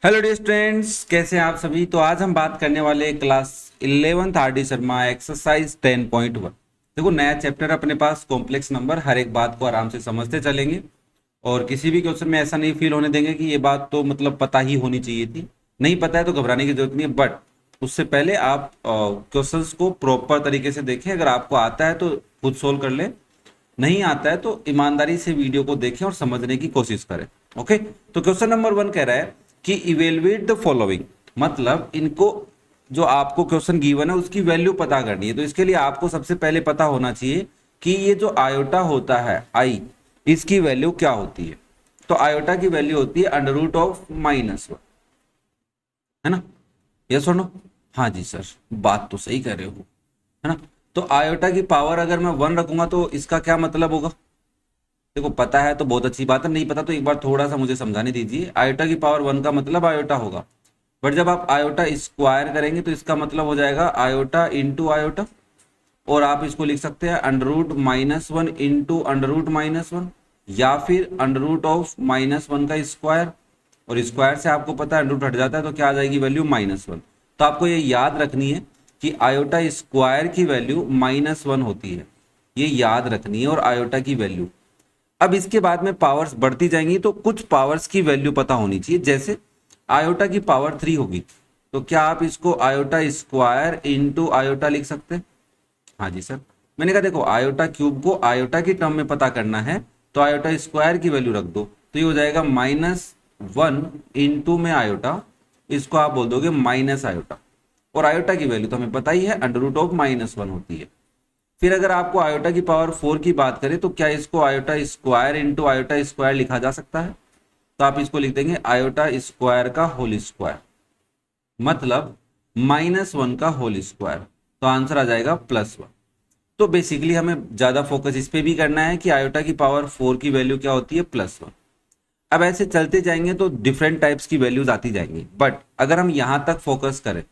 Hello dear students, कैसे हैं आप सभी। तो आज हम बात करने वाले class 11th R D Sharma exercise 10.1। देखो, नया चैप्टर अपने पास कॉम्प्लेक्स नंबर। हर एक बात को आराम से समझते चलेंगे और किसी भी क्वेश्चन में ऐसा नहीं फील होने देंगे कि ये बात तो मतलब पता ही होनी चाहिए थी। नहीं पता है तो घबराने की जरूरत नहीं है, बट उससे पहले आप क्वेश्चंस को प्रॉपर तरीके से देखें। अगर आपको आता है तो खुद सोल्व कर लें, नहीं आता है तो ईमानदारी से वीडियो को देखें और समझने की कोशिश करें। ओके, तो क्वेश्चन नंबर 1 कह रहा है कि इवेलुएट द फॉलोइंग, मतलब इनको जो आपको क्वेश्चन गिवन है उसकी वैल्यू पता करनी है। तो इसके लिए आपको सबसे पहले पता होना चाहिए कि ये जो आयोटा होता है आई, इसकी वैल्यू क्या होती है। तो आयोटा की वैल्यू होती है अंडर रूट ऑफ -1, है ना। यस और नो? हाँ जी सर, बात तो सही कर रहे हो, है ना। तो आयोटा की पावर अगर मैं 1 रखूंगा तो इसका क्या मतलब होगा। देखो, पता है तो बहुत अच्छी बात है, नहीं पता तो एक बार थोड़ा सा मुझे समझाने दीजिए। आयोटा की पावर 1 का मतलब आयोटा होगा, बट जब आप आयोटा स्क्वायर करेंगे तो इसका मतलब हो जाएगा आयोटा इंटू आयोटा। और आप इसको लिख सकते हैं under root -1 into under root -1, या फिर अंडर रूट ऑफ -1 का स्क्वायर। और स्क्वायर से आपको पता है अंडर रूट हट जाता है तो क्या आ जाएगी वैल्यू -1। तो आपको ये याद रखनी है कि आयोटा स्क्वायर की वैल्यू -1 होती है, ये याद रखनी है। और आयोटा की वैल्यू, अब इसके बाद में पावर्स बढ़ती जाएंगी तो कुछ पावर्स की वैल्यू पता होनी चाहिए। जैसे आयोटा की पावर 3 होगी तो क्या आप इसको आयोटा स्क्वायर इंटू आयोटा लिख सकते हैं। हाँ जी सर, मैंने कहा देखो, आयोटा क्यूब को आयोटा की टर्म में पता करना है तो आयोटा स्क्वायर की वैल्यू रख दो, तो ये हो जाएगा -1 इंटू में आयोटा, इसको आप बोल दोगे माइनस आयोटा। और आयोटा की वैल्यू तो हमें पता ही है अंडर रूट ऑफ -1 होती है। फिर अगर आपको आयोटा की पावर 4 की बात करें तो क्या इसको iota square into iota square लिखा जा सकता है। तो आप इसको लिख देंगे आयोटा स्क्वायर का होल स्क्वायर, मतलब -1 का होल स्क्वायर। तो आंसर आ जाएगा +1। तो बेसिकली हमें ज्यादा फोकस इस पे भी करना है कि आयोटा की पावर 4 की वैल्यू क्या होती है, +1। अब ऐसे चलते जाएंगे तो डिफरेंट टाइप्स की वैल्यूज आती जाएंगी, बट अगर हम यहां तक फोकस करें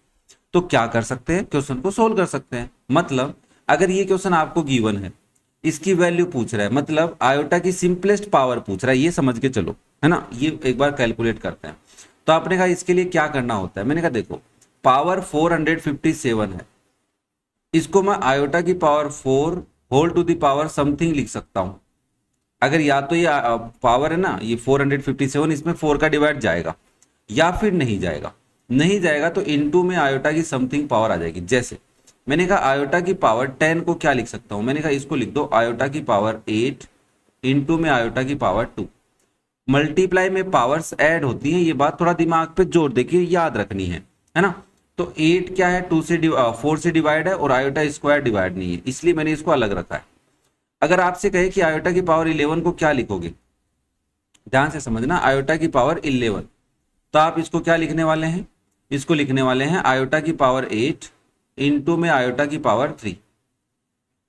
तो क्या कर सकते हैं, क्वेश्चन को सोल्व कर सकते हैं। मतलब अगर ये क्वेश्चन आपको गिवन है, इसकी वैल्यू पूछ रहा है, मतलब आयोटा की सिंपलेस्ट पावर पूछ रहा है, ये समझ के चलो, है ना। ये एक बार कैलकुलेट करते हैं। तो आपने कहा इसके लिए क्या करना होता है। मैंने कहा देखो, पावर 457 है, इसको मैं आयोटा की power 4 whole to the power something लिख सकता हूं। अगर या तो ये पावर है ना, ये 457, इसमें 4 का डिवाइड जाएगा या फिर नहीं जाएगा। नहीं जाएगा तो इनटू में आयोटा की समथिंग पावर आ जाएगी। जैसे मैंने कहा आयोटा की पावर 10 को क्या लिख सकता हूं, मैंने कहा इसको लिख दो आयोटा की पावर 8 इनटू में आयोटा की पावर 2। मल्टीप्लाई में पावर्स ऐड होती हैं, ये बात थोड़ा दिमाग पे जोर देके याद रखनी है ना। तो 8 क्या है, 4 से डिवाइड है और आयोटा स्क्वायर डिवाइड नहीं है, इसलिए मैंने इसको अलग रखा है। अगर आपसे कहे कि आयोटा की पावर 11 को क्या लिखोगे, ध्यान से समझना, आयोटा की पावर 11, तो आप इसको क्या लिखने वाले हैं, इसको लिखने वाले हैं आयोटा की पावर 8 इंटू में आयोटा की पावर 3।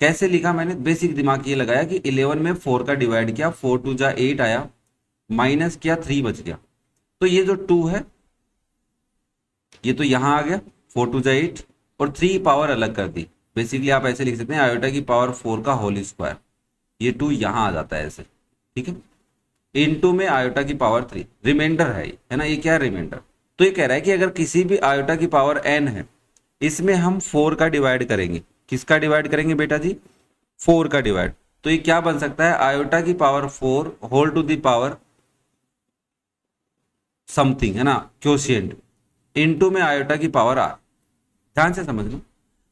कैसे लिखा मैंने, बेसिक दिमाग ये लगाया कि 11 में 4 का डिवाइड किया, 4 2 जा 8 आया, माइनस किया 3 बच गया। तो ये जो 2 है ये तो यहां आ गया, 4 2 जा 8, और 3 पावर अलग कर दी। बेसिकली आप ऐसे लिख सकते हैं आयोटा की पावर 4 का होल स्क्वायर, ये 2 यहां आ जाता है ऐसे, ठीक है। इनटू में आयोटा की पावर 3, रिमाइंडर है ये, है ना, ये क्या है, रिमाइंडर। तो ये कह रहा है कि अगर किसी भी आयोटा की पावर n है, इसमें हम 4 का डिवाइड करेंगे। किसका डिवाइड करेंगे बेटा जी, 4 का डिवाइड। तो ये क्या बन सकता है, आयोटा की power 4 whole to the power something, है ना, क्वोशिएंट, इनटू में आयोटा की पावर r। ध्यान से समझ लो।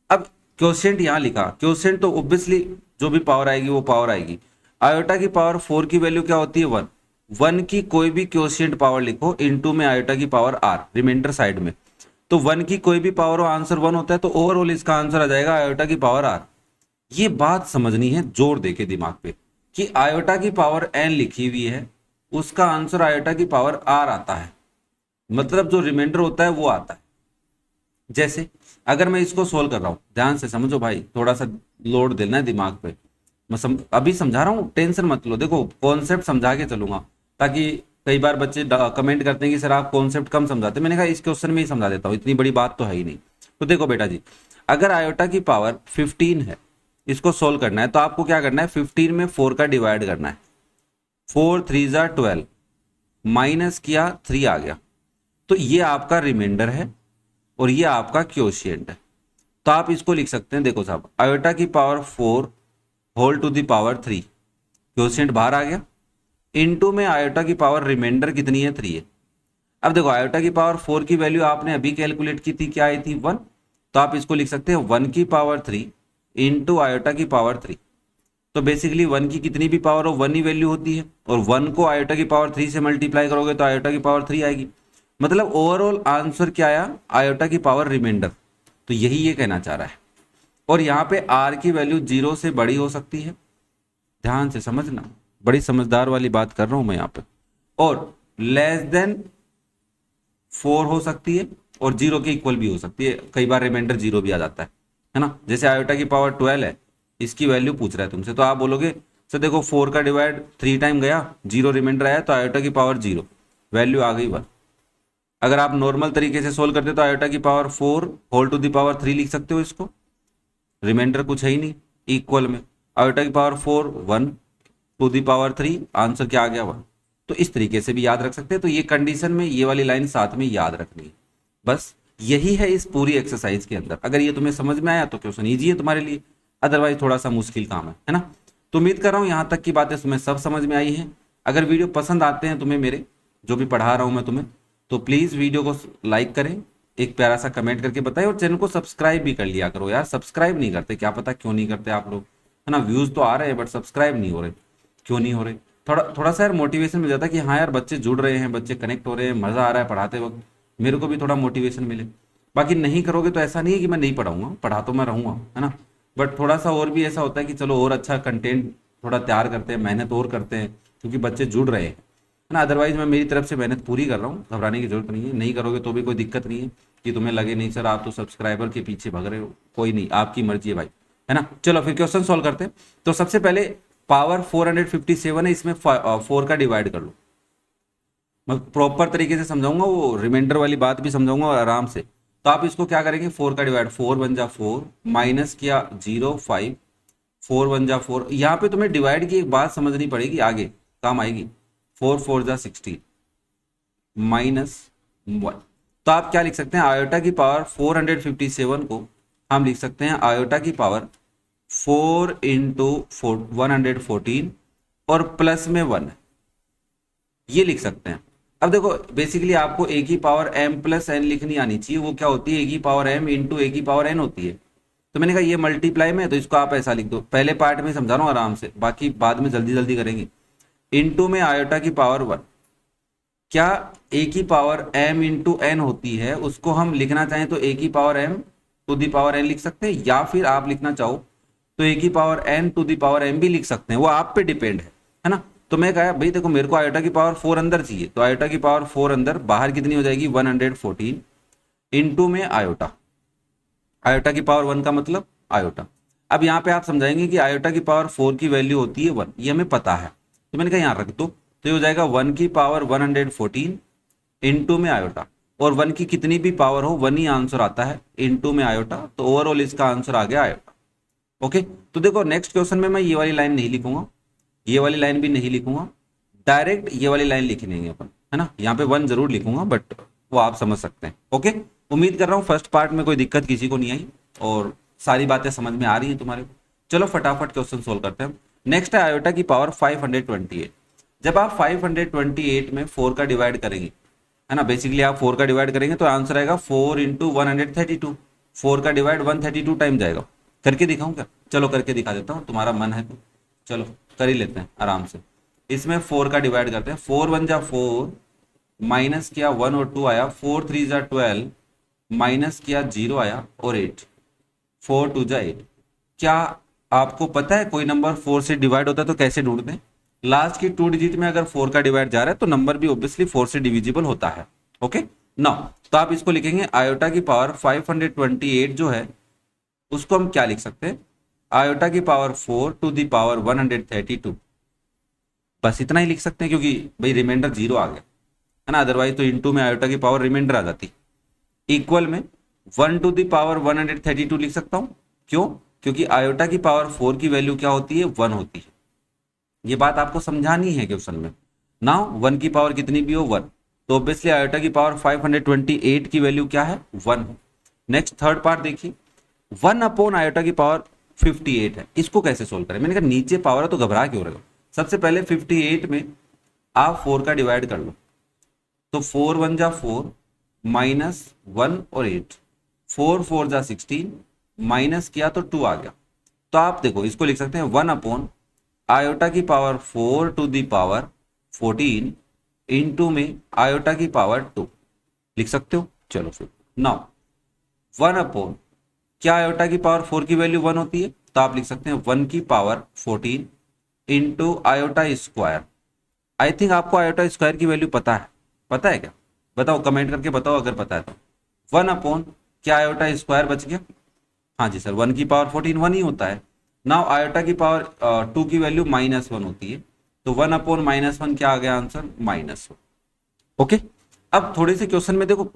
अब क्वोशिएंट यहां लिखा, क्वोशिएंट तो ऑब्वियसली जो भी पावर आएगी वो पावर आएगी। आयोटा की पावर 4 की वैल्यू क्या होती है, 1। 1 की कोई भी क्वोशिएंट पावर लिखो इनटू में आयोटा की पावर r, रिमाइंडर साइड में। तो 1 की कोई भी पावर हो, आंसर 1 होता है, तो ओवरऑल इसका आंसर आ जाएगा आयोटा की पावर r। ये बात समझनी है जोर देके दिमाग पे, कि आयोटा की पावर n लिखी हुई है, उसका आंसर आयोटा की पावर r आता है, मतलब जो रिमाइंडर होता है वो आता है। जैसे अगर मैं इसको सोल्व कर रहा हूं, ध्यान से समझो भाई, थोड़ा सा लोड देना है दिमाग पे। मैं अभी समझा रहा हूँ, टेंशन मत लो। देखो, कॉन्सेप्ट समझा के चलूंगा, ताकि कई बार बच्चे कमेंट करते हैं कि सर आप कॉन्सेप्ट कम समझाते हैं। मैंने कहा इस क्वेश्चन में ही समझा देता हूँ, इतनी बड़ी बात तो है ही नहीं। तो देखो बेटा जी, अगर आयोटा की पावर 15 है, इसको सोल्व करना है तो आपको क्या करना है, 15 में 4 का डिवाइड करना है। 4 3 जा 12, माइनस किया 3 आ गया। तो ये आपका रिमाइंडर है और ये आपका क्वोशिएंट है। तो आप इसको लिख सकते हैं, देखो साहब, आयोटा की power 4 whole to the power 3, quotient बाहर आ गया, इनटू में आयोटा की पावर रिमाइंडर कितनी है, 3 है। अब देखो आयोटा की पावर 4 की वैल्यू आपने अभी कैलकुलेट की थी, क्या आई थी, 1। तो आप इसको लिख सकते हैं 1 की पावर 3 इंटू आयोटा की पावर 3। तो बेसिकली 1 की कितनी भी पावर हो 1 ही वैल्यू होती है, और 1 को आयोटा की पावर 3 से मल्टीप्लाई करोगे तो आयोटा की पावर 3 आएगी। मतलब ओवरऑल आंसर क्या आया, आयोटा की पावर रिमाइंडर। तो यही ये कहना चाह रहा है। और यहाँ पे आर की वैल्यू 0 से बड़ी हो सकती है, ध्यान से समझना, बड़ी समझदार वाली बात कर रहा हूं मैं यहाँ पे। और लेस देन 4 हो सकती है, और 0 के इक्वल भी हो सकती है, कई बार रिमाइंडर 0 भी आ जाता है ना। जैसे आयोटा की पावर 12 है, इसकी वैल्यू पूछ रहा है तुमसे, तो आप बोलोगे सर देखो 4 का डिवाइड 3 टाइम गया, 0 रिमाइंडर आया, तो आयोटा की पावर 0, वैल्यू आ गई 1। अगर आप नॉर्मल तरीके से सोल्व करते तो आयोटा की power 4 whole to the power 3 लिख सकते हो इसको, रिमाइंडर कुछ है ही नहीं, इक्वल में आयोटा की power 4 1 to the power 3, answer क्या आ गया 1। तो इस तरीके से भी याद रख सकते हैं। तो ये कंडीशन में ये वाली लाइन साथ में याद रखनी है, बस यही है इस पूरी एक्सरसाइज के अंदर। अगर ये तुम्हें समझ में आया तो क्वेश्चन ईजी है तुम्हारे लिए, अदरवाइज थोड़ा सा मुश्किल काम है ना। तो उम्मीद कर रहा हूँ यहाँ तक की बातें तुम्हें सब समझ में आई हैं। अगर वीडियो पसंद आते हैं तुम्हें, मेरे जो भी पढ़ा रहा हूँ मैं तुम्हें, तो प्लीज़ वीडियो को लाइक करें, एक प्यारा सा कमेंट करके बताएं, और चैनल को सब्सक्राइब भी कर लिया करो यार। सब्सक्राइब नहीं करते, क्या पता क्यों नहीं करते आप लोग, है ना। व्यूज़ तो आ रहे हैं बट सब्सक्राइब नहीं हो रहे, क्यों नहीं हो रहे। थोड़ा थोड़ा सा यार मोटिवेशन मिल जाता है कि हाँ यार बच्चे जुड़ रहे हैं, बच्चे कनेक्ट हो रहे हैं, मज़ा आ रहा है पढ़ाते वक्त, मेरे को भी थोड़ा मोटिवेशन मिले। बाकी नहीं करोगे तो ऐसा नहीं है कि मैं नहीं पढ़ाऊंगा, पढ़ा तो मैं रहूँगा, है ना। बट थोड़ा सा और भी ऐसा होता है कि चलो और अच्छा कंटेंट थोड़ा तैयार करते हैं, मेहनत और करते हैं, क्योंकि बच्चे जुड़ रहे हैं, है ना। अदरवाइज मैं मेरी तरफ से मेहनत पूरी कर रहा हूँ, घबराने की जरूरत नहीं है। नहीं करोगे तो भी कोई दिक्कत नहीं है कि तुम्हें लगे नहीं सर आप तो सब्सक्राइबर के पीछे भग रहे हो, कोई नहीं, आपकी मर्जी है भाई, है ना। चलो फिर क्वेश्चन सॉल्व करते हैं। तो सबसे पहले पावर 457 है, इसमें 4 का डिवाइड कर लो। मैं प्रॉपर तरीके से समझाऊंगा, वो रिमाइंडर वाली बात भी समझाऊंगा और आराम से। तो आप इसको क्या करेंगे, 4 का डिवाइड, 4 1 जा 4, माइनस किया 0 5, 4 1 जा 4। यहाँ पे तुम्हें डिवाइड की एक बात समझनी पड़ेगी, आगे काम आएगी। 4 4 जा 16 माइनस 1। तो आप क्या लिख सकते हैं, आयोटा की पावर 457 को हम लिख सकते हैं आयोटा की पावर 4 इंटू 114 और प्लस में 1, ये लिख सकते हैं। अब देखो बेसिकली आपको ए की पावर m प्लस एन लिखनी आनी चाहिए, वो क्या होती है, ए की पावर m इंटू ए की पावर n होती है। तो मैंने कहा ये मल्टीप्लाई में, तो इसको आप ऐसा लिख दो, पहले पार्ट में समझा रहा हूँ आराम से, बाकी बाद में जल्दी जल्दी करेंगे। इंटू में आयोटा की पावर 1, क्या ए की पावर m इंटू एन होती है, उसको हम लिखना चाहें तो ए की power m to the power n लिख सकते हैं, या फिर आप लिखना चाहो तो ए की power n to the power m भी लिख सकते हैं, वो आप पे डिपेंड है ना। तो मैं कहा भाई देखो मेरे को आयोटा की पावर 4 अंदर चाहिए, तो आयोटा की पावर 4 अंदर, बाहर कितनी हो जाएगी 114 इंटू में आयोटा, आयोटा की पावर 1 का मतलब आयोटा। अब यहाँ पे आप समझाएंगे कि आयोटा की पावर 4 की वैल्यू होती है 1, ये हमें पता है, तो मैंने कहा यहाँ रख दो। तो ये हो जाएगा 1 की पावर 114 इंटू में आयोटा, और 1 की कितनी भी पावर हो 1 ही आंसर आता है, इंटू में आयोटा। तो ओवरऑल इसका आंसर आ गया आयोटा। ओके, तो देखो नेक्स्ट क्वेश्चन में मैं ये वाली लाइन नहीं लिखूंगा, ये वाली लाइन भी नहीं लिखूंगा, डायरेक्ट ये वाली लाइन लिख लेंगे अपन, है ना। यहाँ पे 1 जरूर लिखूंगा बट वो आप समझ सकते हैं। ओके, उम्मीद कर रहा हूँ फर्स्ट पार्ट में कोई दिक्कत किसी को नहीं आई और सारी बातें समझ में आ रही हैं तुम्हारे को। चलो फटाफट क्वेश्चन सोल्व करते हैं। नेक्स्ट है आयोटा की पावर 528। जब आप 528 में 4 का डिवाइड करेंगे, है ना, बेसिकली आप 4 का डिवाइड करेंगे तो आंसर आएगा 4 इंटू 132। 4 का डिवाइड 132 टाइम जाएगा। करके दिखाऊं क्या, चलो करके दिखा देता हूँ, तुम्हारा मन है तो चलो कर ही लेते हैं आराम से। इसमें 4 का डिवाइड करते हैं, 4 1 जा 4, माइनस किया 1 और 2 आया, 4 3 जा 12, माइनस किया 0 आया और 8, 4 2 जा 8। क्या आपको पता है कोई नंबर 4 से डिवाइड होता है तो कैसे ढूंढते हैं, लास्ट की 2 डिजिट में अगर 4 का डिवाइड जा रहा है तो नंबर भी ऑब्वियसली 4 से डिविजिबल होता है। ओके नाउ, तो आप इसको लिखेंगे आयोटा की पावर 528 जो है उसको हम क्या लिख सकते हैं, आयोटा की पावर 4 टू दी पावर 132, बस इतना ही लिख सकते हैं, क्योंकि भाई रिमाइंडर 0 आ गया, है ना। अदरवाइज तो इंटू में आयोटा की पावर रिमाइंडर आ जाती, इक्वल में 1 टू दी पावर 132 लिख सकता हूं। क्यों, क्योंकि आयोटा की पावर 4 की वैल्यू क्या होती है 1 होती है। ये बात आपको समझानी है क्वेश्चन में। नाउ 1 की पावर कितनी भी हो 1, तो ऑब्वियसली आयोटा की पावर 528 की वैल्यू क्या है 1। नेक्स्ट थर्ड पार्ट देखिए, 1 अपॉन आयोटा की पावर 58 है, इसको कैसे सोल्व करें। मैंने कहा नीचे पावर है तो घबरा क्यों रहे हो। सबसे पहले 58 में आप 4 का डिवाइड कर लो, तो 4 1 जा 4 माइनस 1 और 8, 4 4 जा 16 माइनस किया तो 2 आ गया। तो आप देखो इसको लिख सकते हैं 1 अपॉन आयोटा की power 4 to the power 14 into में आयोटा की पावर 2 लिख सकते हो। चलो फिर नाउ 1 अपॉन, क्या आयोटा की पावर 4 की वैल्यू 1 होती है, तो आप लिख सकते हैं 1 की power 14 into iota square. I think आपको आयोटा स्क्वायर की वैल्यू पता है क्या, बताओ कमेंट करके बताओ अगर पता है तो। 1 अपॉन क्या आयोटा स्क्वायर बच गया, हाँ जी सर 1 की पावर 14 1 ही होता है। नाउ आयोटा की पावर 2 की वैल्यू -1 होती है, तो 1 अपॉन -1 क्या आ गया आंसर -1। ओके, अब थोड़े से क्वेश्चन में देखो,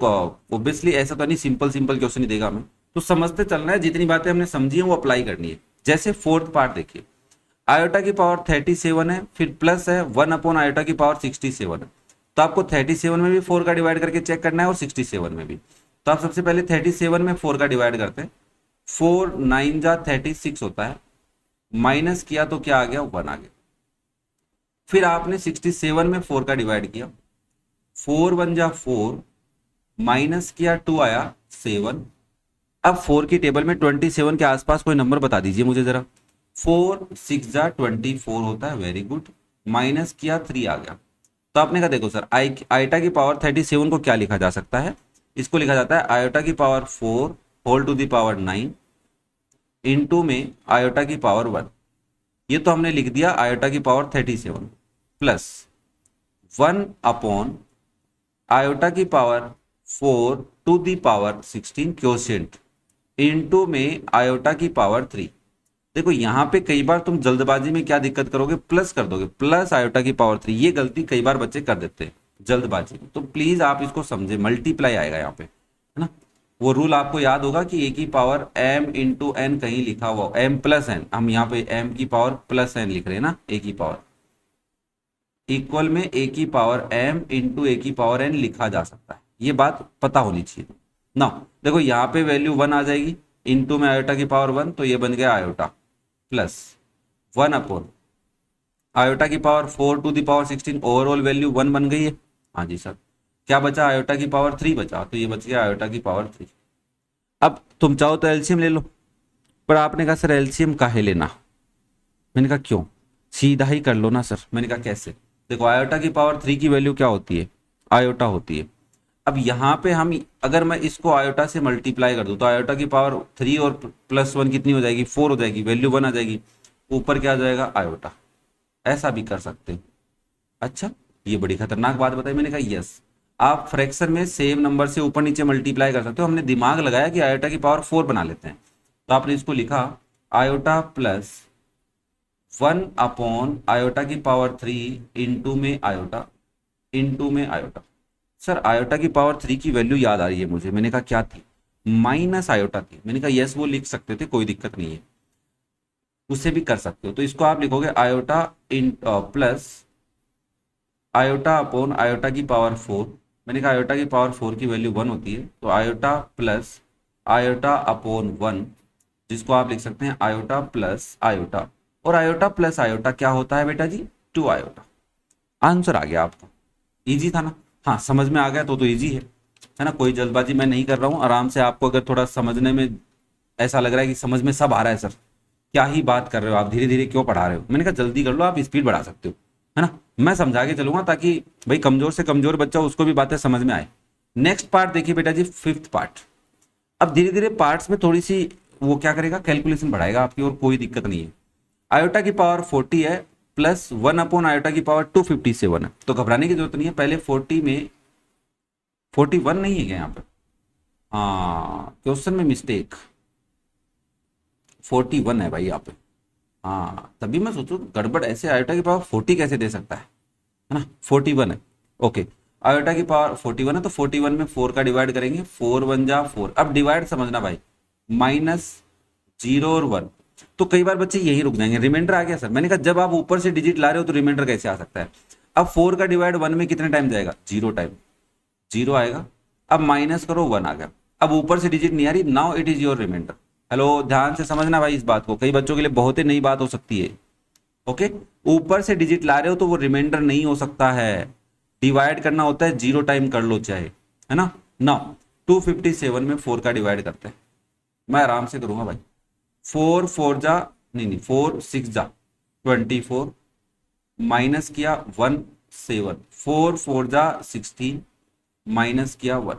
ऑब्वियसली ऐसा तो नहीं सिंपल सिंपल क्वेश्चन ही देगा हमें, तो समझते चलना है, जितनी बातें हमने समझी है वो अप्लाई करनी है। जैसे फोर्थ पार्ट देखिए, आयोटा की पावर 37 है, फिर प्लस है 1 अपॉन आयोटा की पावर 67 है, तो आपको 37 में भी 4 का डिवाइड करके चेक करना है और 67 में भी। तो आप सबसे पहले 37 में 4 का डिवाइड करते हैं, 4 9 जा 36 होता है, माइनस किया तो क्या आ गया 1 आ गया। फिर आपने 67 में 4 का डिवाइड किया, 4 1 जा 4 माइनस किया 2 आया 7। अब 4 की टेबल में 27 के आसपास कोई नंबर बता दीजिए मुझे जरा। 4 6 जा 24 होता है, वेरी गुड, माइनस किया 3 आ गया। तो आपने कहा देखो सर आयोटा की पावर 37 को क्या लिखा जा सकता है, इसको लिखा जाता है आयोटा की power 4 whole to the power 9 into में आयोटा की पावर 1। ये तो हमने लिख दिया आयोटा की पावर 37 प्लस 1 अपॉन आयोटा की power 4 to the power 16 quotient into में आयोटा की पावर 3। देखो यहां पे कई बार तुम जल्दबाजी में क्या दिक्कत करोगे, प्लस कर दोगे, प्लस आयोटा की पावर 3। ये गलती कई बार बच्चे कर देते हैं जल्दबाजी में, तो प्लीज आप इसको समझे, मल्टीप्लाई आएगा यहाँ पे, है ना। वो रूल आपको याद होगा कि ए की पावर m इंटू एन कहीं लिखा हुआ, m प्लस एन, हम यहाँ पे m की पावर प्लस एन लिख रहे हैं ना, ए की पावर इक्वल में ए की पावर m इंटू ए की पावर n लिखा जा सकता है, ये बात पता होनी चाहिए ना। देखो यहाँ पे वैल्यू 1 आ जाएगी, इंटू में आयोटा की पावर 1, तो ये बन गया आयोटा प्लस 1 अपॉन आयोटा की power 4 to the power 16, overall value 1 बन गई है। हाँ जी सर, क्या बचा आयोटा की पावर 3 बचा, तो ये बच गया आयोटा की पावर 3। अब तुम चाहो तो एलसीएम ले लो, पर आपने कहा सर एलसीएम काहे लेना, मैंने कहा क्यों, सीधा ही कर लो ना सर। मैंने कहा कैसे, देखो आयोटा की पावर 3 की वैल्यू क्या होती है, आयोटा होती है। अब यहाँ पे हम अगर मैं इसको आयोटा से मल्टीप्लाई कर दूं, तो आयोटा की पावर 3 और प्लस 1 कितनी हो जाएगी 4 हो जाएगी, वैल्यू 1 आ जाएगी, ऊपर क्या आ जाएगा आयोटा। ऐसा भी कर सकते हैं। अच्छा, ये बड़ी खतरनाक बात बताई। मैंने कहा यस, आप फ्रैक्शन में सेम नंबर से ऊपर नीचे मल्टीप्लाई कर सकते हो। हमने दिमाग लगाया कि आयोटा की पावर 4 बना लेते हैं, तो आपने इसको लिखा आयोटा प्लस 1 अपॉन आयोटा की पावर 3 इंटू में आयोटा, इंटू में आयोटा। सर आयोटा की पावर 3 की वैल्यू याद आ रही है मुझे, मैंने कहा क्या थी, माइनस आयोटा थी। मैंने कहा यस वो लिख सकते थे, कोई दिक्कत नहीं है, उससे भी कर सकते हो। तो इसको आप लिखोगे iota in plus iota upon iota की पावर 4। मैंने कहा आयोटा की पावर 4 की वैल्यू 1 होती है, तो आयोटा प्लस आयोटा अपॉन 1, जिसको आप लिख सकते हैं आयोटा प्लस आयोटा। और आयोटा प्लस आयोटा क्या होता है बेटा जी, 2 आयोटा। आंसर आ गया आपका, इजी था ना। हाँ समझ में आ गया तो इजी है ना, कोई जल्दबाजी मैं नहीं कर रहा हूँ, आराम से। आपको अगर थोड़ा समझने में ऐसा लग रहा है कि समझ में सब आ रहा है सर, क्या ही बात कर रहे हो आप, धीरे धीरे क्यों पढ़ा रहे हो, मैंने कहा जल्दी कर लो, आप स्पीड बढ़ा सकते हो, है ना। मैं समझा के चलूंगा ताकि भाई कमजोर से कमजोर बच्चा उसको भी बातें समझ में आए। नेक्स्ट पार्ट देखिए बेटा जी, फिफ्थ पार्ट। अब धीरे धीरे पार्ट्स में थोड़ी सी वो क्या करेगा, कैलकुलेशन बढ़ाएगा आपकी, और कोई दिक्कत नहीं है। आयोटा की पावर 40 है, प्लस 1 अपॉन आयोटा की पावर 257 है, तो घबराने की जरूरत नहीं है। पहले 40 में 41 नहीं है क्या यहाँ पे, हाँ क्वेश्चन में मिस्टेक, 41 है भाई यहाँ पे। हाँ तभी मैं सोचूं गड़बड़, ऐसे आयोटा की पावर 40 कैसे दे सकता है ना। 41 है, ओके। आयोटा की पावर 41 है, तो 41 में 4 का डिवाइड करेंगे, 4 1 जा 4। अब डिवाइड समझना भाई, माइनस 0 और 1, तो कई बार बच्चे यही रुक जाएंगे, रिमाइंडर आ गया सर। मैंने कहा जब आप ऊपर से डिजिट ला रहे हो तो रिमाइंडर कैसे आ सकता है। अब 4 का डिवाइड 1 में कितने टाइम जाएगा, 0 टाइम। जीरो आएगा। अब माइनस करो, वन आ गया। अब ऊपर से डिजिट नहीं आ रही, now it is your reminder. Hello, ध्यान से समझना भाई इस बात को, कई बच्चों के लिए बहुत ही नई बात हो सकती है। ओके, ऊपर से डिजिट ला रहे हो तो वो रिमाइंडर नहीं हो सकता है, डिवाइड करना होता है, जीरो टाइम कर लो चाहे, है ना। नाउ 257 में 4 का डिवाइड करते हैं, मैं आराम से करूंगा भाई। 4 4 जा, नहीं 4 6 जा 24, माइनस किया 1 7, 4 4 जा 16, माइनस किया 1।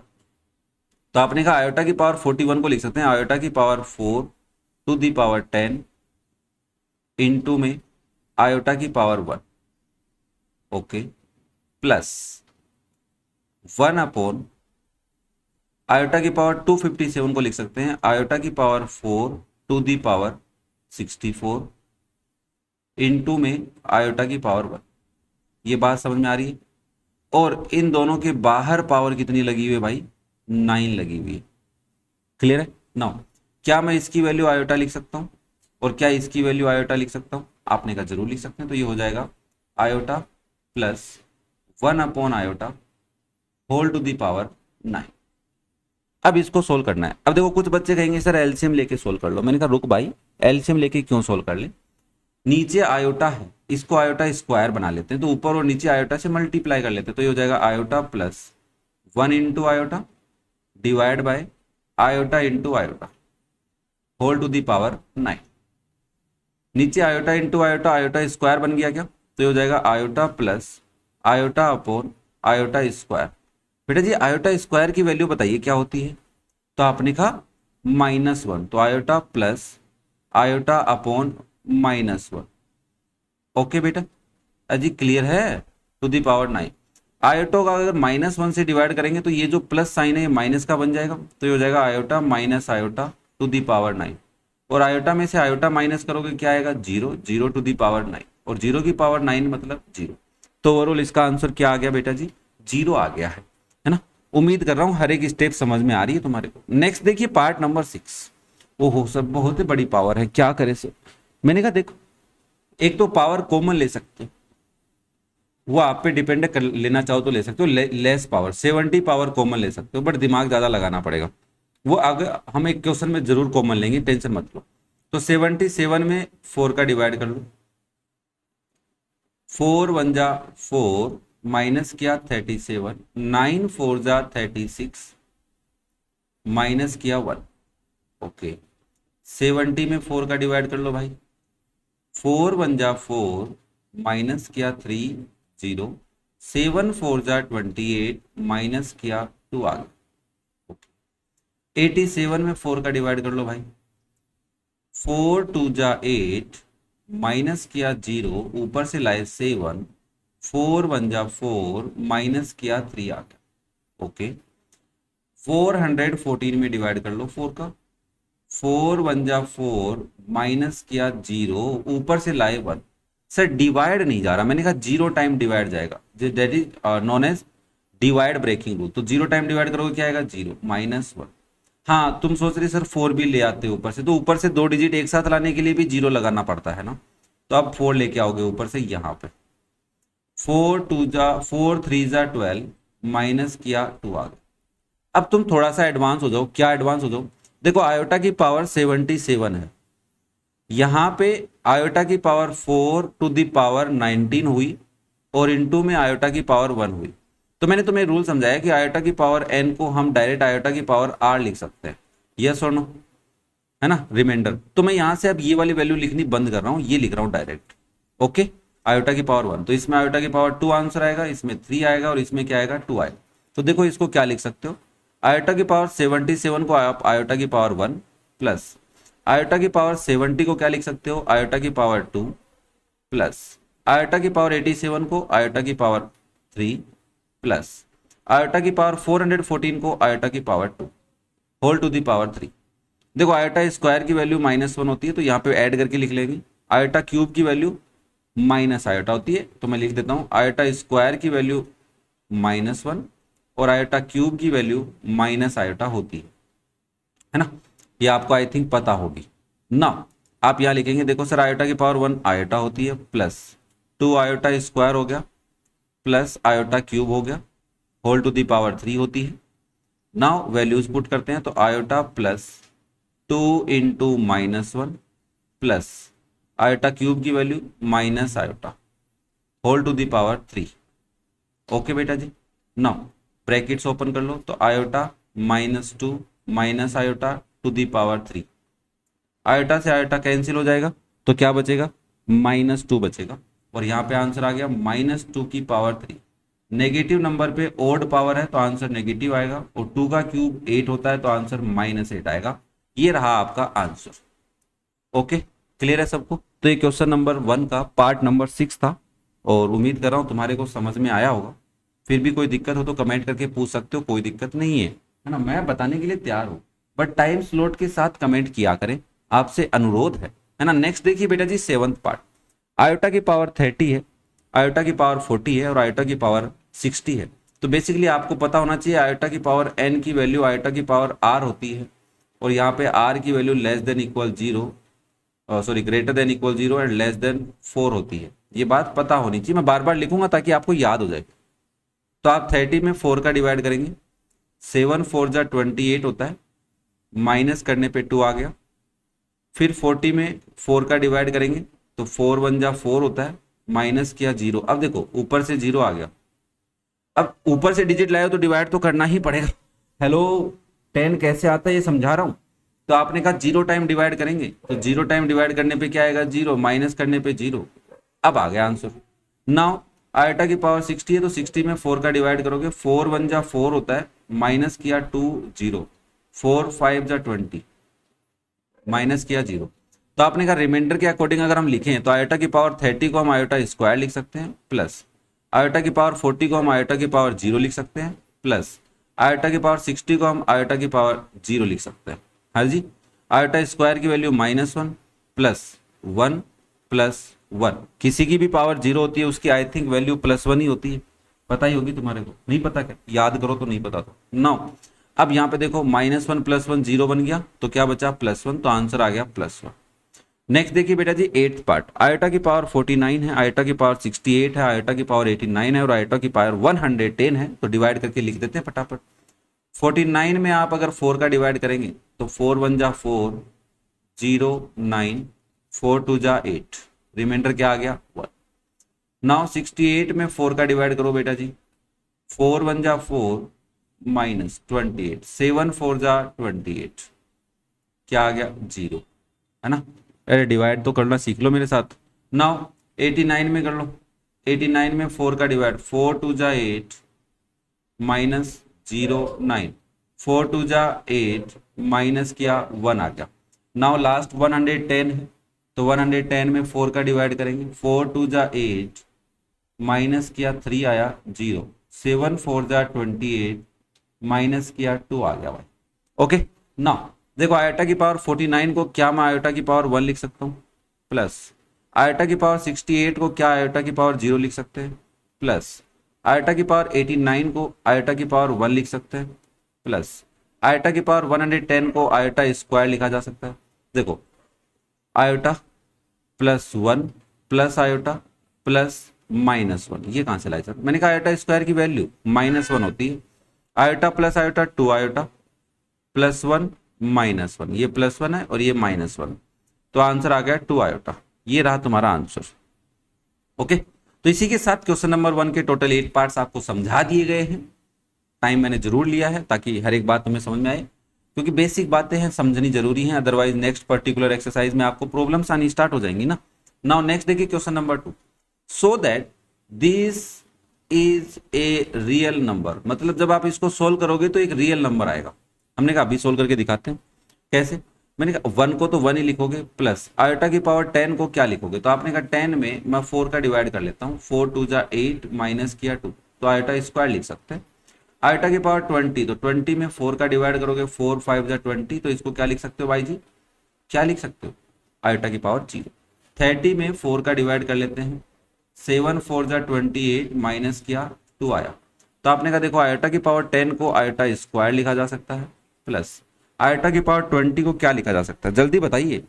तो आपने कहा आयोटा की पावर 41 को लिख सकते हैं आयोटा की power 4 to the power 10 into में आयोटा की power 1, okay, plus 1 upon iota की पावर 257 को लिख सकते हैं आयोटा की power 4 to the power 64 into में आयोटा की पावर 1। ये बात समझ में आ रही है। और इन दोनों के बाहर पावर कितनी लगी हुई है भाई, 9 लगी हुई है। क्लियर है। नाउ क्या मैं इसकी वैल्यू आयोटा लिख सकता हूं और क्या इसकी वैल्यू आयोटा लिख सकता हूं, आपने कहा जरूर लिख सकते हैं। तो ये हो जाएगा iota plus 1 upon iota whole to the power 9। अब इसको सोल्व करना है। अब देखो कुछ बच्चे कहेंगे सर एलसीएम लेके सोल्व कर लो, मैंने कहा रुक भाई, एलसीएम लेके क्यों सोल्व कर ले। नीचे आयोटा है, इसको आयोटा स्क्वायर बना लेते हैं, तो ऊपर और नीचे आयोटा से मल्टीप्लाई कर लेते हैं। तो ये हो जाएगा iota plus 1 into iota divide by iota into iota whole to the power 9। नीचे iota into iota, iota square बन गया क्या, तो ये हो जाएगा iota plus iota upon iota square. बेटा जी आयोटा स्क्वायर की वैल्यू बताइए क्या होती है, तो आपने कहा -1, तो iota plus iota upon -1। Okay बेटा, अजी क्लियर है, टू दी पावर 9। आयोटो का अगर -1 से डिवाइड करेंगे तो ये जो प्लस साइन है ये माइनस का बन जाएगा, तो ये हो जाएगा iota minus iota to the power 9। और आयोटा में से आयोटा माइनस करोगे क्या आएगा, zero, zero to the power 9, और जीरो की पावर 9 मतलब जीरो। तो ओवरऑल इसका आंसर क्या आ गया बेटा जी, जीरो आ गया है ना। उम्मीद कर रहा हूं हर एक स्टेप समझ में आ रही है तुम्हारे को। नेक्स्ट देखिए पार्ट नंबर 6। ओहो सर बहुत ही बड़ी पावर है, क्या करे सर। मैंने कहा देखो, एक तो पावर कॉमन ले सकते हो, वो आप पे डिपेंड कर, लेना चाहो तो ले सकते हो, लेस पावर 70 पावर कॉमन ले सकते हो, बट दिमाग ज्यादा लगाना पड़ेगा। वो आगे हम एक क्वेश्चन में जरूर कॉमन लेंगे, टेंशन मत लो। तो 77 में 4 का डिवाइड कर लो, 4 1 जा 4, माइनस किया 37, 9 4 जा 36, माइनस किया 1, ओके। 70 में 4 का डिवाइड कर लो भाई, 4 1 जा 4, माइनस किया 3 0, 7 4 जा 28, माइनस किया 2 आ गया। 87 में 4 का डिवाइड कर लो भाई, 4 2 जा 8, माइनस किया 0, ऊपर से लाए 7, 4 1 जा 4, माइनस किया 3 आ गया। ओके, 414 में डिवाइड कर लो 4 का, 4 1 जा 4, माइनस किया 0, ऊपर से लाए 1। सर डिवाइड नहीं जा रहा, मैंने कहा जीरो टाइम डिवाइड जाएगा, that is known as divide breaking rule. तो जीरो टाइम डिवाइड करोगे क्या आएगा, जीरो, -1। हाँ तुम सोच रहे सर 4 भी ले आते हो ऊपर से, तो ऊपर से 2 डिजिट एक साथ लाने के लिए भी जीरो लगाना पड़ता है ना, तो अब 4 लेके आओगे ऊपर से यहाँ पे, 4 3 जा 12, माइनस किया 2 आ गया। अब तुम थोड़ा सा एडवांस हो जाओ, क्या एडवांस हो जाओ, देखो आयोटा की पावर 77 है, यहां पे आयोटा की पावर 4 टू दी पावर 19 हुई, और इनटू में आयोटा की पावर 1 हुई। तो मैंने तुम्हें रूल समझाया कि आयोटा की पावर n को हम डायरेक्ट आयोटा की पावर r लिख सकते हैं, यस और नो, है ना, रिमाइंडर। तो मैं यहां से अब ये वाली वैल्यू लिखनी बंद कर रहा हूं, ये लिख रहा हूं डायरेक्ट। ओके, आयोटा की पावर 1, तो इसमें आयोटा की पावर 2 आंसर आएगा, इसमें 3 आएगा, और इसमें क्या आएगा, 2 आएगा। तो देखो इसको क्या लिख सकते हो, आयोटा की पावर 77 को आप आयोटा की पावर 1 प्लस आयोटा की पावर 70 को क्या लिख सकते हो, आयोटा की पावर 2 प्लस आयोटा की पावर 87 को आयोटा की पावर 3 प्लस आयोटा की पावर 414 को आयोटा की power 2 whole to the power 3। देखो आयोटा स्क्वायर की वैल्यू -1 होती है, तो यहाँ पे ऐड करके लिख लेंगे। आयोटा क्यूब की वैल्यू माइनस आयोटा होती है, तो मैं लिख देता हूँ आयोटा स्क्वायर की वैल्यू -1 और आयोटा क्यूब की वैल्यू माइनस आयोटा होती है ना। ये आपको आई थिंक पता होगी ना। आप यहाँ लिखेंगे, देखो सर आयोटा की पावर 1 आयोटा होती है, प्लस 2 आयोटा स्क्वायर हो गया, प्लस आयोटा क्यूब हो गया, होल टू द पावर 3 होती है। नाउ वैल्यूज पुट करते हैं, तो iota plus 2 into -1 plus iota cube की value minus iota whole to the power 3। Okay बेटा जी। नाउ ब्रैकेट्स ओपन कर लो, तो iota -2 minus iota to the power 3, iota से आयोटा कैंसिल हो जाएगा, तो क्या बचेगा, -2 बचेगा। और यहाँ पे आंसर आ गया -2 की पावर 3। नेगेटिव नंबर पे ओड पावर है तो आंसर नेगेटिव आएगा, और 2 का क्यूब 8 होता है तो आंसर -8 आएगा। ये रहा आपका आंसर। ओके, क्लियर है सबको। तो ये क्वेश्चन नंबर 1 का पार्ट नंबर 6 था, और उम्मीद कर रहा हूँ तुम्हारे को समझ में आया होगा। फिर भी कोई दिक्कत हो तो कमेंट करके पूछ सकते हो, कोई दिक्कत नहीं है ना, मैं बताने के लिए तैयार हूँ। बट टाइम स्लॉट के साथ कमेंट किया करें, आपसे अनुरोध है ना। नेक्स्ट देखिए बेटा जी 7th पार्ट। आयोटा की पावर 30 है, आयोटा की पावर 40 है और आयोटा की पावर 60 है। तो बेसिकली आपको पता होना चाहिए आयोटा की पावर n की वैल्यू आयोटा की पावर r होती है, और यहाँ पे r की value less than equal 0, sorry greater than equal 0 and less than 4 होती है। ये बात पता होनी चाहिए, मैं बार बार लिखूंगा ताकि आपको याद हो जाए। तो आप 30 में 4 का डिवाइड करेंगे, 7 4 जा 28 होता है, माइनस करने पे 2 आ गया। फिर 40 में 4 का डिवाइड करेंगे, तो 4 1 जा 4 होता है, माइनस किया 0। अब देखो ऊपर से 0 आ गया, अब ऊपर से डिजिट लाए हो तो डिवाइड तो करना ही पड़ेगा। हेलो, 10 कैसे आता है ये समझा रहा हूं। तो आपने कहा 0 टाइम डिवाइड करेंगे, तो 0 टाइम डिवाइड करने पे क्या आएगा, 0, माइनस करने पे 0। अब आ गया आंसर। नाउ आयोटा की पावर 60 है, तो 60 में 4 का डिवाइड करोगे, 4 1 जा 4 होता है, माइनस किया 2 0, 4 5 जा 20, माइनस किया 0। तो आपने कहा रिमाइंडर के अकॉर्डिंग अगर हम लिखें तो आयोटा की पावर 30 को हम आयोटा स्क्वायर लिख सकते हैं, प्लस आयोटा की पावर 40 को हम आयोटा की पावर 0 लिख सकते हैं, प्लस आयोटा की पावर 60 को हम आयोटा की पावर 0 लिख सकते हैं। हाँ जी, आयोटा स्क्वायर की वैल्यू -1 प्लस 1 प्लस 1, किसी की भी पावर 0 होती है उसकी आई थिंक वैल्यू +1 ही होती है, पता ही होगी तुम्हारे को, नहीं पता क्या, याद करो तो नहीं पता तो। नाउ अब यहाँ पे देखो -1 + 1 0 बन गया, तो क्या बचा +1, तो आंसर आ गया +1। नेक्स्ट देखिए बेटा जी 8th पार्ट। आयोटा की पावर 49 है, आयोटा की पावर 68 है, आयोटा की पावर 89 है और आयोटा की पावर 110 है। तो डिवाइड करके लिख देते हैं फटाफट। 49 में आप अगर 4 का डिवाइड करेंगे तो 4 1 जा 4, 0 9, 4 2 जा 8, रिमाइंडर क्या आ गया 1। नाउ 68 में 4 का डिवाइड करो बेटा जी, 4 1 जा 4 -28, 7 4 जा 28, क्या आ गया 0, है ना। अरे डिवाइड तो करना सीख लो मेरे साथ। नाउ 89 में कर लो, 89 में 4 का डिवाइड, 4 2 जा 8 -0 9, 4 2 जा 8, माइनस किया 1 आ गया। नाउ लास्ट 110 है, तो 110 में 4 का डिवाइड करेंगे, 4 2 जा 8, माइनस किया 3 आया 0, 7 4 जा 28, माइनस किया 2 आ गया भाई। ओके, नाउ देखो आयोटा की पावर 49 को क्या मैं आयोटा की पावर 1 लिख सकता हूँ, प्लस आयोटा की पावर 68 को क्या आयोटा की पावर 0 लिख सकते हैं, प्लस आयोटा की पावर 89 को आयोटा की पावर 1 लिख सकते हैं, प्लस आयोटा की पावर 110 को आयोटा स्क्वायर लिखा जा सकता है। देखो आयोटा +1 प्लस आयोटा प्लस -1, ये कहां से लाए सर, मैंने कहा आयोटा स्क्वायर की वैल्यू -1 होती है। आयोटा प्लस आयोटा 2 आयोटा, +1 -1, ये +1 है और ये -1, तो आंसर आ गया 2 आयोटा। ये रहा तुम्हारा आंसर। ओके, तो इसी के साथ क्वेश्चन नंबर 1 के टोटल 8 पार्ट्स आपको समझा दिए गए हैं। टाइम मैंने जरूर लिया है ताकि हर एक बात तुम्हें समझ में आए, क्योंकि बेसिक बातें हैं समझनी जरूरी हैं, अदरवाइज नेक्स्ट पर्टिकुलर एक्सरसाइज में आपको प्रॉब्लम्स आनी स्टार्ट हो जाएंगी ना। नाउ नेक्स्ट देखिए question number 2, so that this is a real number, मतलब जब आप इसको सोल्व करोगे तो एक रियल नंबर आएगा। हमने कहा अभी सोल्व करके दिखाते हैं कैसे। मैंने कहा 1 को तो 1 ही लिखोगे, प्लस आयोटा की पावर 10 को क्या लिखोगे, तो आपने कहा 10 में मैं 4 का डिवाइड कर लेता हूँ, 4 2 जा 8, माइनस किया 2, तो आयोटा स्क्वायर लिख सकते हैं। आयोटा की पावर 20, तो 20 में 4 का डिवाइड करोगे, 4 5 जा 20, तो इसको क्या लिख सकते हो भाई जी, क्या लिख सकते हो, आयोटा की पावर 0। 30 में 4 का डिवाइड कर लेते हैं, 7 4 जा 28, माइनस किया 2 आया। तो आपने कहा देखो आयोटा की पावर 10 को आयोटा स्क्वायर लिखा जा सकता है, प्लस आयोटा की पावर 20 को क्या लिखा जा सकता है, जल्दी बताइए,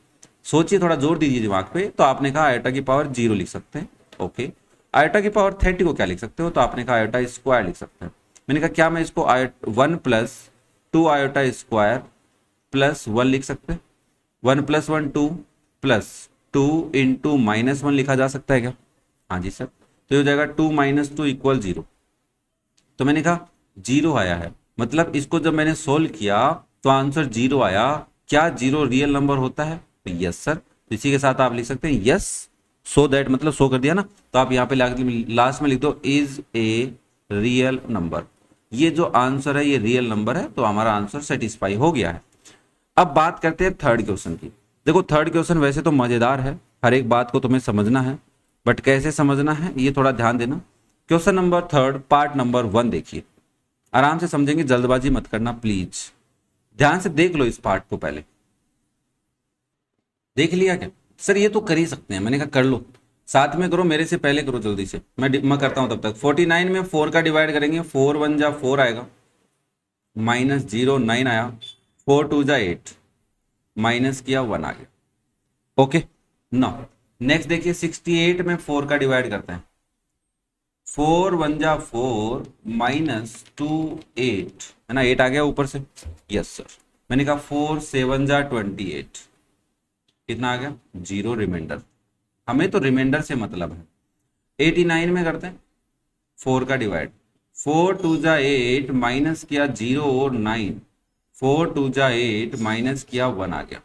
सोचिए, थोड़ा जोर दीजिए दिमाग पे। तो आपने कहा आयोटा की पावर 0 लिख सकते हैं। ओके, आयोटा की पावर 30 को क्या लिख सकते हो, तो आपने कहा आयोटा स्क्वायर लिख सकते हैं। मैंने कहा क्या मैं इसको 1 प्लस 2 आयोटा स्क्वायर प्लस 1 लिख सकते हैं? 1 प्लस 1 2 प्लस 2 इंटू माइनस 1 लिखा जा सकता है क्या? हाँ जी सर। तो ये हो जाएगा 2 माइनस 2 इक्वल 0। तो मैंने कहा 0 आया है, मतलब इसको जब मैंने सोल्व किया तो आंसर 0 आया। क्या 0 रियल नंबर होता है? Yes sir. तो इसी के साथ आप लिख सकते हैं यस, सो दैट, मतलब शो कर दिया ना, तो आप यहाँ पे लास्ट में लिख दो इज ए रियल नंबर। ये जो आंसर है ये रियल नंबर है, तो हमारा आंसर सेटिस्फाई हो गया है। अब बात करते हैं थर्ड क्वेश्चन की। देखो थर्ड क्वेश्चन वैसे तो मजेदार है, हर एक बात को तुम्हें समझना है, बट कैसे समझना है ये थोड़ा ध्यान देना। Question number third part number 1 देखिए, आराम से समझेंगे, जल्दबाजी मत करना प्लीज। ध्यान से देख लो इस पार्ट को, पहले देख लिया क्या? सर ये तो कर ही सकते हैं, मैंने कहा कर लो, साथ में करो, मेरे से पहले करो जल्दी से, मैं करता हूं तब तक। 49 में 4 का डिवाइड करेंगे, 4 1 जा 4 आएगा, माइनस 0 9 आया, 4 2 जा 8, माइनस किया 1 आ गया। ओके ना, नेक्स्ट देखिए 68 में 4 का डिवाइड करते हैं, 4 1 जा 4 माइनस 2 8 है ना, 8 आ गया ऊपर से। Yes sir. मैंने कहा 4 7 जा 28, कितना आ गया? 0 रिमाइंडर। हमें तो रिमाइंडर से मतलब है। 89 में करते हैं 4 का डिवाइड, 4 2 जा 8 माइनस किया 0 और 9, 4 2 जा 8 माइनस किया 1 आ गया।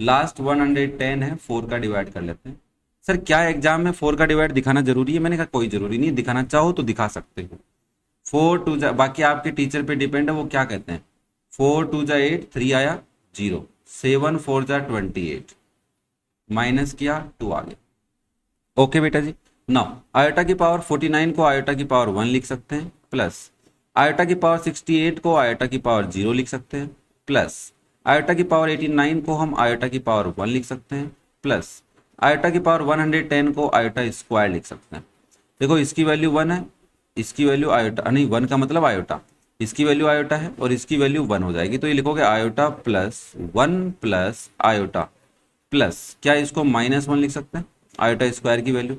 लास्ट 110 है, 4 का डिवाइड कर लेते हैं। सर क्या एग्जाम में 4 का डिवाइड दिखाना जरूरी है? मैंने कहा कोई जरूरी नहीं, दिखाना चाहो तो दिखा सकते हो। 4 2 जा, बाकी आपके टीचर पे डिपेंड है वो क्या कहते हैं। 4 2 जा 8, 3 आया 0, 7 4 जा 28, माइनस किया 2 आ गया। ओके बेटा जी। नाउ आयोटा की पावर 49 को आयोटा की पावर 1 लिख सकते हैं, प्लस आयोटा की पावर 68 को आयोटा की पावर 0 लिख सकते हैं, प्लस आयोटा की पावर 89 को हम आयोटा की पावर 1 लिख सकते हैं, प्लस आयोटा की पावर 110 को आयोटा स्क्वायर लिख सकते हैं। देखो इसकी वैल्यू 1 है, इसकी वैल्यू आयोटा नहीं, 1 का मतलब आयोटा, इसकी वैल्यू आयोटा है और इसकी वैल्यू 1 हो जाएगी, तो ये लिखोगे iota plus 1 plus iota plus, क्या इसको माइनस 1 लिख सकते हैं, आयोटा स्क्वायर की value,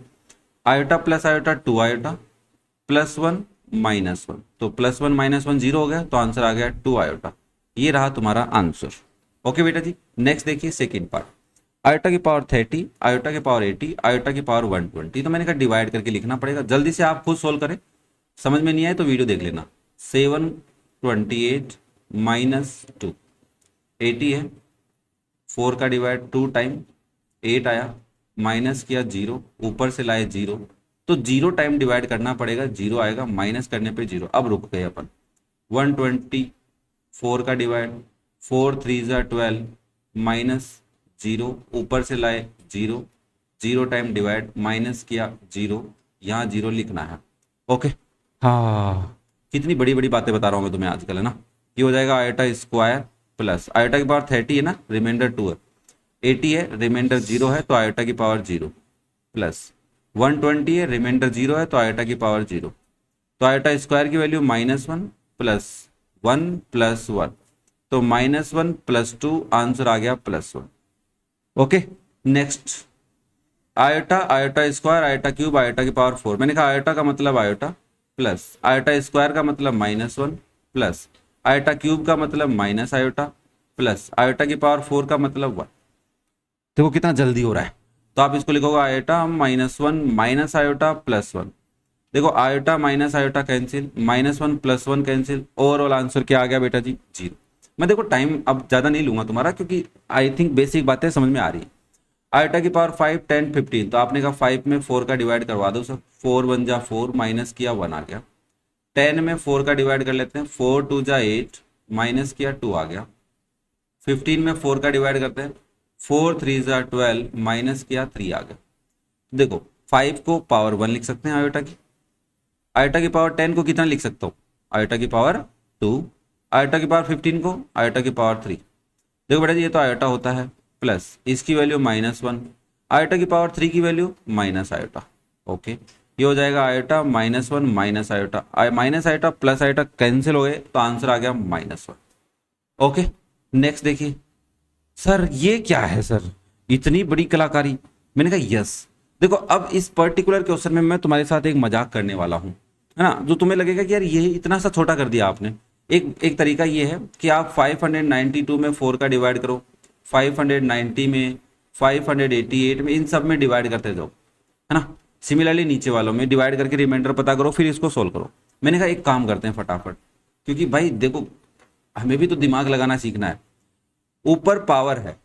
iota plus iota 2 iota plus 1 minus 1, तो प्लस 1 माइनस 1 0 हो गया, तो आंसर आ गया 2 आयोटा। ये रहा तुम्हारा आंसर। ओके बेटा जी। नेक्स्ट देखिए सेकेंड पार्ट, आयोटा की पावर 30, आयोटा की पावर 80, आयोटा की पावर 120। तो मैंने कहा डिवाइड करके लिखना पड़ेगा, जल्दी से आप खुद सोल्व करें, समझ में नहीं आए तो वीडियो देख लेना। 728 माइनस 2, 80 है, 4 का डिवाइड 2 टाइम 8 आया, माइनस किया 0, ऊपर से लाए 0, तो 0 टाइम डिवाइड करना पड़ेगा, 0 आएगा, माइनस करने पे 0। अब रुक गए अपन। 124 का डिवाइड, 4 3 जा 12, माइनस 0, ऊपर से लाए 0, 0 टाइम डिवाइड, माइनस किया 0, यहाँ 0 लिखना है। ओके हाँ, कितनी बड़ी बड़ी बातें बता रहा हूँ मैं तुम्हें आजकल, है ना। ये हो जाएगा आयोटा स्क्वायर प्लस आयोटा की पावर 30 है ना, रिमाइंडर 2 है, 80 है, रिमाइंडर 0 है, तो आयोटा की पावर 0, प्लस 120 है, रिमाइंडर 0 है, तो आयोटा की पावर 0, तो आयोटा स्क्वायर की वैल्यू -1 प्लस 1 प्लस 1, तो -1 प्लस 2, आंसर आ गया +1। Okay next, iota iota square iota cube iota की पावर 4। मैंने कहा आयोटा का मतलब आयोटा, प्लस आयोटा स्क्वायर का मतलब -1, प्लस आयोटा क्यूब का मतलब माइनस आयोटा, प्लस आयोटा की पावर 4 का मतलब 1। देखो कितना जल्दी हो रहा है, तो आप इसको लिखोगे आयोटा -1 माइनस आयोटा +1। देखो iota minus iota cancel, -1 + 1 cancel, overall answer क्या आ गया बेटा जी? 0। मैं देखो टाइम अब ज़्यादा नहीं लूंगा तुम्हारा, क्योंकि आई थिंक बेसिक बातें समझ में आ रही है। आयोटा की पावर 5 10 15, तो आपने कहा 5 में 4 का डिवाइड करवा दो सर, 4 1 जा 4, माइनस किया 1 आ गया। 10 में 4 का डिवाइड कर लेते हैं, 4 2 जा 8, माइनस किया 2 आ गया। 15 में 4 का डिवाइड करते हैं, 4 3 जा 12, माइनस किया 3 आ गया। देखो 5 को पावर 1 लिख सकते हैं आयोटा की, आयोटा की पावर 10 को कितना लिख सकता हूँ, आयोटा की पावर 2, आयोटा की पावर 15 को आयोटा की पावर 3। देखो बेटा जी ये तो आयोटा होता है, प्लस इसकी वैल्यू -1, आयोटा की पावर 3 की वैल्यू माइनस आयोटा। ओके ये हो जाएगा iota -1 minus iota, minus iota plus iota cancel हो गए, तो आंसर आ गया -1। ओके नेक्स्ट देखिए, सर ये क्या है सर, इतनी बड़ी कलाकारी। मैंने कहा यस। देखो अब इस पर्टिकुलर क्वेश्चन में मैं तुम्हारे साथ एक मजाक करने वाला हूं, है ना, जो तुम्हें लगेगा कि यार ये इतना सा छोटा कर दिया आपने। एक एक तरीका ये है कि आप 592 में 4 का डिवाइड करो, 590 में, 588 में, इन सब में डिवाइड करते जाओ, है ना। सिमिलरली नीचे वालों में डिवाइड करके रिमाइंडर पता करो, फिर इसको सोल्व करो। मैंने कहा एक काम करते हैं फटाफट, क्योंकि भाई देखो हमें भी तो दिमाग लगाना सीखना है। ऊपर पावर है,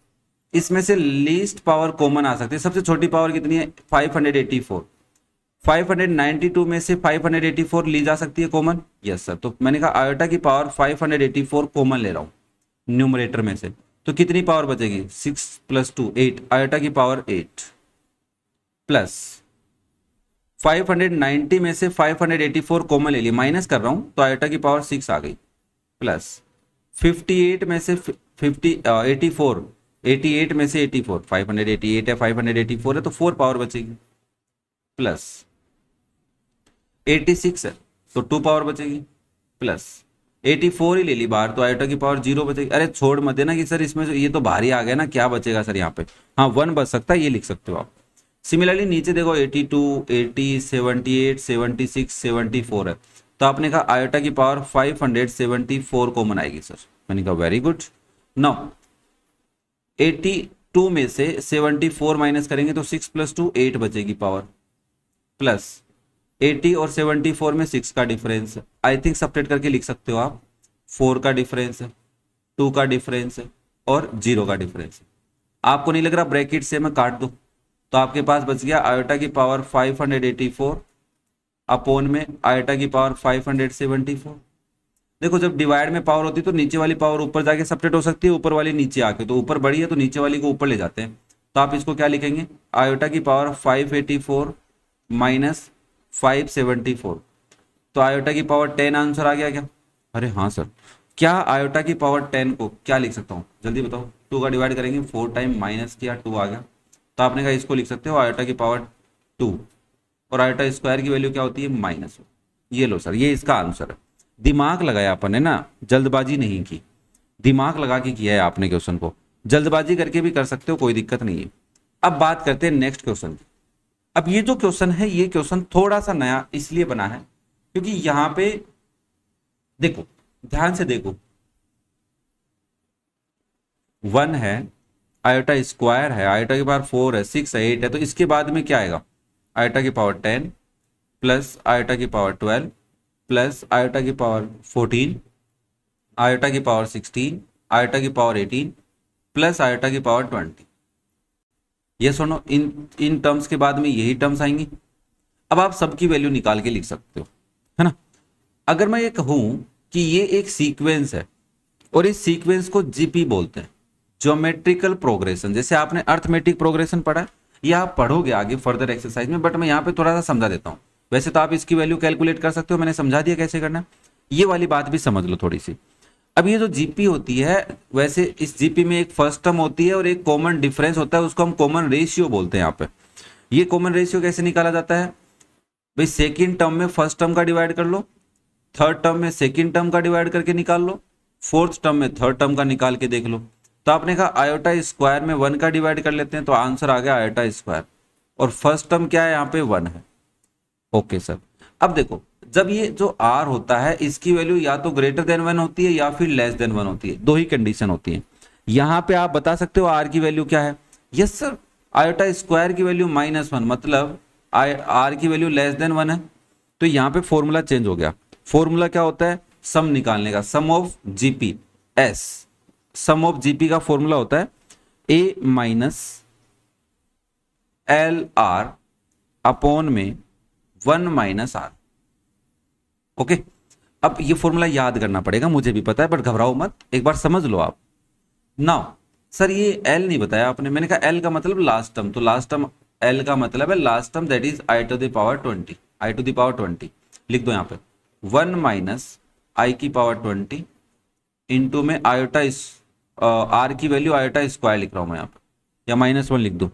इसमें से लीस्ट पावर कॉमन आ सकती है। सबसे छोटी पावर कितनी है? 584। 592 में से 584 ली जा सकती है कॉमन, यस सर। तो मैंने कहा आयोटा की पावर 584 कॉमन ले रहा हूं न्यूमरेटर में से, तो कितनी पावर बचेगी? 6 + 2 8, आयोटा की पावर 8 प्लस 590 में से 584 कॉमन ले लिया, माइनस कर रहा हूं तो आयोटा की पावर 6 आ गई, प्लस 58 में से 88 में से 84, 588 है, 584 है तो 4 पावर बचेगी, प्लस 86 है तो 2 पावर बचेगी, प्लस 84 ही ले ली बाहर तो आयोटा की पावर 0 बचेगी। अरे छोड़ मत देना कि सर इसमें ये तो भारी आ गया ना, क्या बचेगा सर यहाँ पे? हाँ 1 बच सकता है, ये लिख सकते हो आप। सिमिलरली नीचे देखो 82, 80, 78, 76, 74 है, तो आपने कहा आयोटा की पावर 574 कॉमन आएगी सर। मैंने कहा वेरी गुड। नाउ 82 में से 74 माइनस करेंगे तो 6 + 2 8 बचेगी पावर, प्लस 80 और 74 में 6 का डिफरेंस है, आई थिंक सब्ट्रैक्ट करके लिख सकते हो आप। 4 का डिफरेंस है, 2 का डिफरेंस है और 0 का डिफरेंस है। आपको नहीं लग रहा ब्रैकेट से मैं काट दूं? तो आपके पास बच गया आयोटा की पावर 584 अपॉन में आयोटा की पावर 574। देखो जब डिवाइड में पावर होती है तो नीचे वाली पावर ऊपर जाके सब्ट्रैक्ट हो सकती है, ऊपर वाली नीचे आके, तो ऊपर बड़ी है तो नीचे वाली को ऊपर ले जाते हैं। तो आप इसको क्या लिखेंगे? आयोटा की पावर 584 माइनस 574, तो आयोटा की पावर 10 आंसर आ गया क्या? अरे हाँ सर। क्या आयोटा की पावर 10 को क्या लिख सकता हूँ जल्दी बताओ? 2 का डिवाइड करेंगे, 4 टाइम माइनस किया 2 आ गया, तो आपने कहा इसको लिख सकते हो आयोटा की पावर 2, और आयोटा स्क्वायर की वैल्यू क्या होती है? -1। ये लो सर, ये इसका आंसर है। दिमाग लगाया अपन ने ना, जल्दबाजी नहीं की, दिमाग लगा के किया है आपने क्वेश्चन को। जल्दबाजी करके भी कर सकते हो, कोई दिक्कत नहीं है। अब बात करते हैं नेक्स्ट क्वेश्चन की। अब ये जो क्वेश्चन है, ये क्वेश्चन थोड़ा सा नया इसलिए बना है क्योंकि यहां पे देखो, ध्यान से देखो, 1 है, आयोटा स्क्वायर है, आयोटा की पावर 4 है, 6 है, 8 है, तो इसके बाद में क्या आएगा? आयोटा की पावर 10 प्लस आयोटा की पावर 12 प्लस आयोटा की पावर 14, आयोटा की पावर 16, आयोटा की पावर 18 प्लस आयोटा की पावर 20। ये सुनो, इन टर्म्स के बाद में यही टर्म्स आएंगी। अब आप सबकी वैल्यू निकाल के लिख सकते हो, है ना। अगर मैं ये कहूं कि ये एक सीक्वेंस है और इस सीक्वेंस को जीपी बोलते हैं, ज्योमेट्रिकल प्रोग्रेशन, जैसे आपने अर्थमेटिक प्रोग्रेशन पढ़ा है, या आप पढ़ोगे आगे फर्दर एक्सरसाइज में, बट मैं यहाँ पे थोड़ा सा समझा देता हूँ। वैसे तो आप इसकी वैल्यू कैलकुलेट कर सकते हो, मैंने समझा दिया कैसे करना है। ये वाली बात भी समझ लो थोड़ी सी। अब ये जो जीपी होती है, वैसे इस जीपी में एक फर्स्ट टर्म होती है और एक कॉमन डिफरेंस होता है, उसको हम कॉमन रेशियो बोलते हैं यहाँ पे। ये कॉमन रेशियो कैसे निकाला जाता है भाई? सेकेंड टर्म में फर्स्ट टर्म का डिवाइड कर लो, थर्ड टर्म में सेकेंड टर्म का डिवाइड करके निकाल लो, फोर्थ टर्म में थर्ड टर्म का निकाल के देख लो। तो आपने कहा आयोटा स्क्वायर में 1 का डिवाइड कर लेते हैं, तो आंसर आ गया आयोटा स्क्वायर, और फर्स्ट टर्म क्या है यहाँ पे? 1 है। Okay sir. अब देखो, जब ये जो आर होता है, इसकी वैल्यू या तो ग्रेटर देन 1 होती है या फिर लेस देन 1 होती है, दो ही कंडीशन होती है। यहां पे आप बता सकते हो आर की वैल्यू क्या है? यस सर, आयोटा स्क्वायर की वैल्यू -1, मतलब आर की वैल्यू लेस देन 1 है। तो यहाँ पे फॉर्मूला चेंज हो गया। फॉर्मूला क्या होता है? सम निकालने का, sum of GPs. Sum of GP का फॉर्मूला होता है a minus l r upon में 1 माइनस आर। ओके, अब ये फॉर्मूला याद करना पड़ेगा, मुझे भी पता है, बट घबराओ मत, एक बार समझ लो आप। नाउ सर ये एल नहीं बताया आपने, मैंने कहा एल का मतलब लास्ट टर्म, तो लास्ट टर्म एल का मतलब है last term, that is I to the power 20, I to the power 20 लिख दो यहाँ पे। 1 माइनस आई की पावर 20 इंटू में आयोटा आर की वैल्यू आयोटा स्क्वायर लिख रहा हूं मैं यहाँ पे, या -1 लिख दो?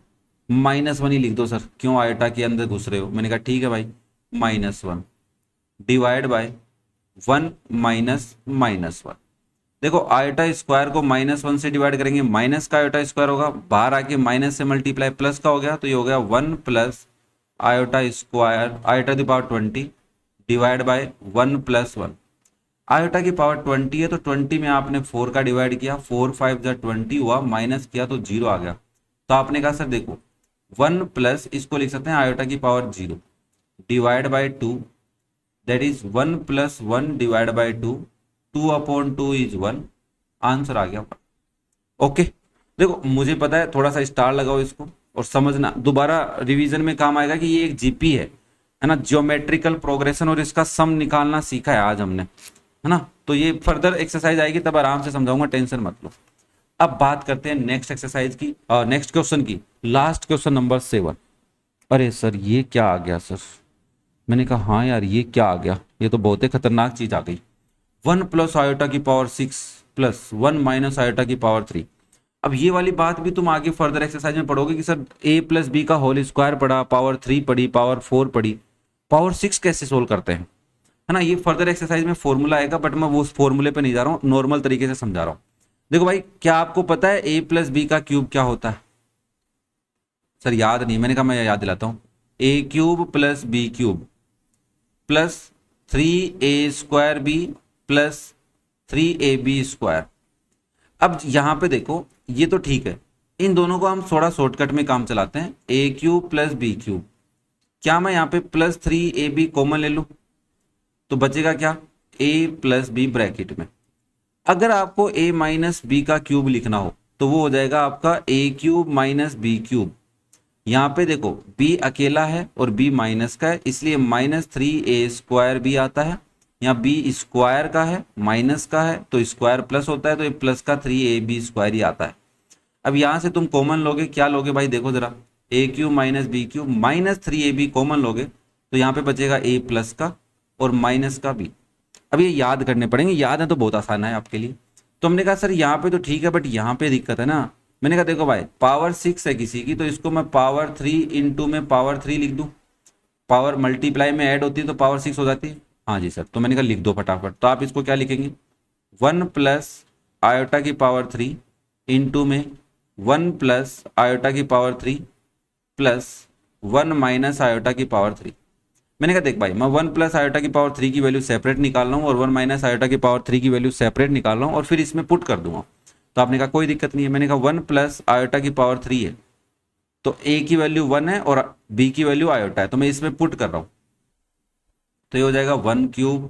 -1 ही लिख दो सर, क्यों आयोटा के अंदर घुस रहे हो? मैंने कहा ठीक है भाई, -1 डिवाइड बाय 1 माइनस -1। देखो आयोटा स्क्वायर को -1 से डिवाइड करेंगे, माइनस का आयोटा स्क्वायर होगा, बाहर आके माइनस से मल्टीप्लाई प्लस का हो गया, तो ये हो गया 1 plus iota square iota the power 20 divide by 1+1। Iota की पावर 20 है तो 20 में आपने 4 का डिवाइड किया, 4 5 जा 20 हुआ, माइनस किया तो 0 आ गया। तो आपने कहा सर देखो 1 प्लस इसको लिख सकते हैं आयोटा की power 0 divide by 2, that is 1+1 divide by 2, 2/2 is 1। Answer आ गया। ओके, देखो मुझे पता है थोड़ा सा स्टार लगाओ इसको और समझना, दोबारा रिवीजन में काम आएगा कि ये एक जीपी है ना, ज्योमेट्रिकल प्रोग्रेशन, और इसका सम निकालना सीखा है आज हमने, है ना। तो ये फर्दर एक्सरसाइज आएगी तब आराम से समझाऊंगा, टेंशन मत लो। अब बात करते हैं नेक्स्ट एक्सरसाइज की, नेक्स्ट क्वेश्चन की, लास्ट क्वेश्चन नंबर 7। अरे सर ये क्या आ गया सर, मैंने कहा हाँ यार ये क्या आ गया, ये तो बहुत ही खतरनाक चीज आ गई। 1+i⁴ +1 - i⁴ अब ये वाली बात भी तुम आगे फर्दर एक्सरसाइज में पढ़ोगे कि सर a+b का होल स्क्वायर पढ़ा, पावर 3 पढ़ी, पावर 4 पढ़ी, पावर 6 कैसे सोल्व करते हैं, है ना। ये फर्दर एक्सरसाइज में फॉर्मूला आएगा, बट मैं वो उस फॉर्मूले पे नहीं जा रहा हूँ, नॉर्मल तरीके से समझा रहा हूँ। देखो भाई, क्या आपको पता है a+b का क्यूब क्या होता है? सर याद नहीं, मैंने कहा मैं याद दिलाता हूँ। a³ + b³ plus 3a² b plus 3ab²। अब यहां पे देखो ये तो ठीक है, इन दोनों को हम थोड़ा शॉर्टकट में काम चलाते हैं। a³ + b³, क्या मैं यहाँ पे +3ab कॉमन ले लूं तो बचेगा क्या, a + b ब्रैकेट में। अगर आपको a - b का क्यूब लिखना हो तो वो हो जाएगा आपका a³ - b³। यहाँ पे देखो b अकेला है और b माइनस का है, इसलिए -3a² आता है। यहाँ b स्क्वायर का है, माइनस का है तो स्क्वायर प्लस होता है, तो ये प्लस का 3ab² ही आता है। अब यहाँ से तुम कॉमन लोगे, क्या लोगे भाई, देखो जरा, a³ - b³ -3ab कॉमन लोगे तो यहाँ पे बचेगा a प्लस का और माइनस का b। अब ये याद करने पड़ेंगे, याद है तो बहुत आसान है आपके लिए। तो हमने कहा सर यहाँ पे तो ठीक है, बट यहाँ पे दिक्कत है ना। मैंने कहा देखो भाई, पावर 6 है किसी की तो इसको मैं पावर 3 इंटू में पावर 3 लिख दूं, पावर मल्टीप्लाई में ऐड होती है तो पावर 6 हो जाती है। हाँ जी सर, तो मैंने कहा लिख दो फटाफट। तो आप इसको क्या लिखेंगे, 1+i⁴ इंटू में 1+i⁴ प्लस 1 - i⁴ मैंने कहा देख भाई, मैं 1+i⁴ की वैल्यू सेपरेट निकाल रहा हूँ और 1 - i⁴ की वैल्यू सेपरेट निकाल रहा हूँ और फिर इसमें पुट कर दूंगा। तो आपने कहा कोई दिक्कत नहीं है। मैंने कहा 1+i⁴ है तो a की वैल्यू 1 है और b की वैल्यू आयोटा है, तो मैं इसमें पुट कर रहा हूँ। तो ये हो जाएगा 1³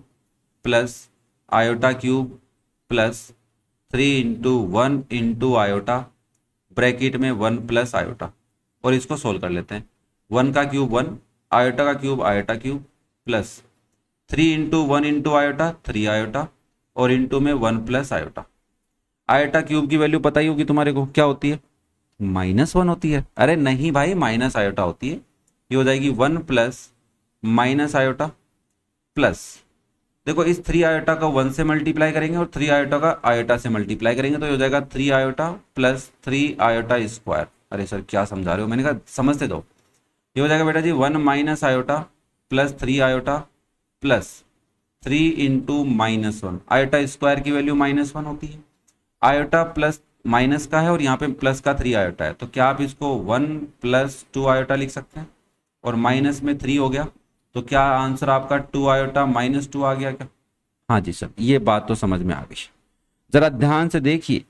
plus i³ plus 3 × 1 × iota bracket में 1+i। और इसको सोल्व कर लेते हैं। 1 का क्यूब 1, आयोटा का cube iota cube plus 3 × 1 × iota 3 और इंटू में 1+i। आयोटा क्यूब की वैल्यू पता ही होगी तुम्हारे को, क्या होती है, -1 होती है। अरे नहीं भाई, -i होती है। ये हो जाएगी 1+ - प्लस, देखो इस 3i का 1 से मल्टीप्लाई करेंगे और 3i का आयोटा से मल्टीप्लाई करेंगे तो ये हो जाएगा 3i प्लस 3i²। अरे सर क्या समझा रहे हो, मैंने कहा समझते दो। ये हो जाएगा बेटा जी 1 - i प्लस 3i प्लस 3 × -1। आयोटा² की वैल्यू -1 होती है, आयोटा प्लस माइनस का है और यहाँ पे प्लस का 3i है, तो क्या आप इसको 1+2i लिख सकते हैं और माइनस में 3 हो गया, तो क्या आंसर आपका 2i - 2 आ गया क्या? हाँ जी सर, ये बात तो समझ में आ गई। जरा ध्यान से देखिए,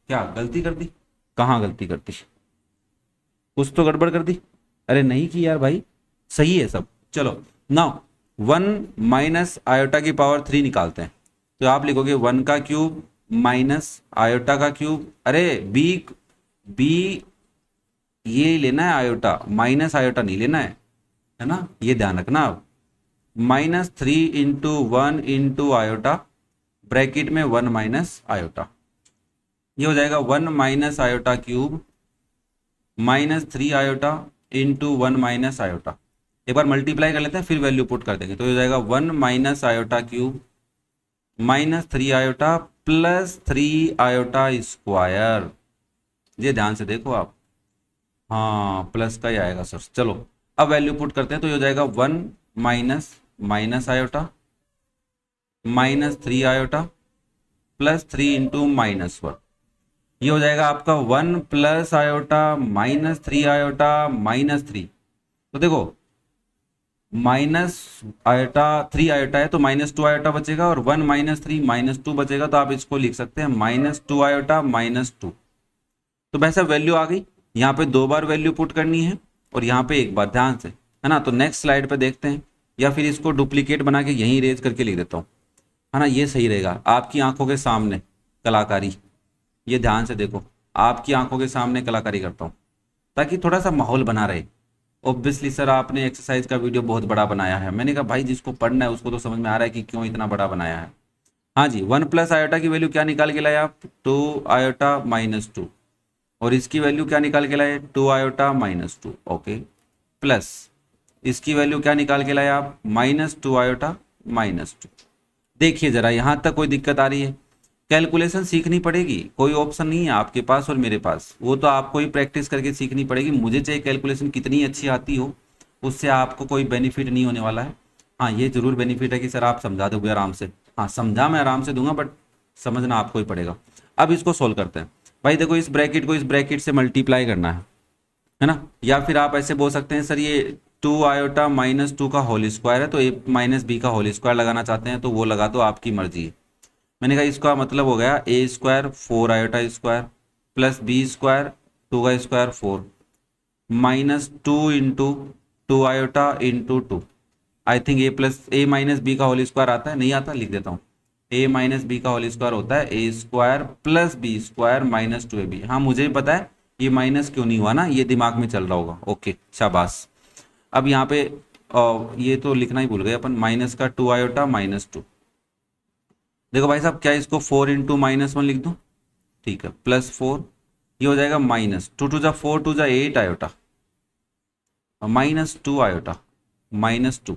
क्या गलती कर दी, कहाँ गलती कर दी, कुछ तो गड़बड़ कर दी। अरे नहीं की यार भाई, सही है सब। चलो नाउ 1 - i⁴ निकालते हैं। तो आप लिखोगे 1 का क्यूब माइनस आयोटा का क्यूब, अरे बी ये लेना है आयोटा, माइनस आयोटा नहीं लेना है ना, ये ध्यान रखना आप। -3 × 1 × आयोटा ब्रैकेट में 1 - आयोटा। ये हो जाएगा 1 - iota cube -3i into 1 - iota. एक बार मल्टीप्लाई कर लेते हैं फिर वैल्यू पुट कर देंगे, तो ये हो जाएगा 1 - iota cube -3i plus 3i²। ये ध्यान से देखो आप, हाँ प्लस का ही आएगा सर। चलो अब वैल्यू पुट करते हैं, तो ये हो जाएगा 1 - आयोटा -3i प्लस 3 × -1। ये हो जाएगा आपका 1+i - 3i - 3। तो देखो माइनस आयोटा 3 आयोटा है तो -2 आयोटा बचेगा, और 1 - 3 -2 बचेगा, तो आप इसको लिख सकते हैं -2 आयोटा -2। तो वैसा वैल्यू आ गई। यहाँ पे 2 बार वैल्यू पुट करनी है और यहाँ पे एक बार, ध्यान से, है ना। तो नेक्स्ट स्लाइड पे देखते हैं, या फिर इसको डुप्लीकेट बना के यहीं इरेज करके लिख देता हूँ, है ना, ये सही रहेगा। आपकी आंखों के सामने कलाकारी, ये ध्यान से देखो, आपकी आंखों के सामने कलाकारी करता हूँ ताकि थोड़ा सा माहौल बना रहे। ऑब्वियसली सर आपने एक्सरसाइज का वीडियो बहुत बड़ा बनाया है, मैंने कहा भाई जिसको पढ़ना है उसको तो समझ में आ रहा है कि क्यों इतना बड़ा बनाया है। हाँ जी, 1 + आयोटा की वैल्यू क्या निकाल के लाए आप, 2 आयोटा -2, और इसकी वैल्यू क्या निकाल के लाए, 2 आयोटा -2, ओके। प्लस इसकी वैल्यू क्या निकाल के लाए आप, -2 आयोटा -2। देखिए जरा यहाँ तक कोई दिक्कत आ रही है? कैलकुलेशन सीखनी पड़ेगी, कोई ऑप्शन नहीं है आपके पास और मेरे पास, वो तो आपको ही प्रैक्टिस करके सीखनी पड़ेगी। मुझे चाहे कैलकुलेशन कितनी अच्छी आती हो, उससे आपको कोई बेनिफिट नहीं होने वाला है। हाँ ये जरूर बेनिफिट है कि सर आप समझा दोगे आराम से। हाँ समझा मैं आराम से दूंगा, बट समझना आपको ही पड़ेगा। अब इसको सोल्व करते हैं। भाई देखो, इस ब्रैकेट को इस ब्रैकेट से मल्टीप्लाई करना है ना। या फिर आप ऐसे बोल सकते हैं सर ये 2 आयोटा -2 का होल स्क्वायर है, तो a - b का होल स्क्वायर लगाना चाहते हैं तो वो लगा दो, आपकी मर्जी है। मैंने कहा इसका मतलब हो गया a² 4 iota square plus b² 2 का square 4 -2 into 2 iota into 2। I think a - b का होल स्क्वायर आता है, नहीं आता, लिख देता हूँ। a - b का होल स्क्वायर होता है a² प्लस b² -2ab। हाँ मुझे भी पता है ये माइनस क्यों नहीं हुआ ना, ये दिमाग में चल रहा होगा, ओके शाबाश। अब यहाँ पे ये तो लिखना ही भूल गए अपन, माइनस का 2 आयोटा -2। देखो भाई साहब, क्या इसको 4 इंटू -1 लिख दूँ, ठीक है, +4, ये हो जाएगा -2 2 जा 4 2 जा 8 आयोटा -2 आयोटा -2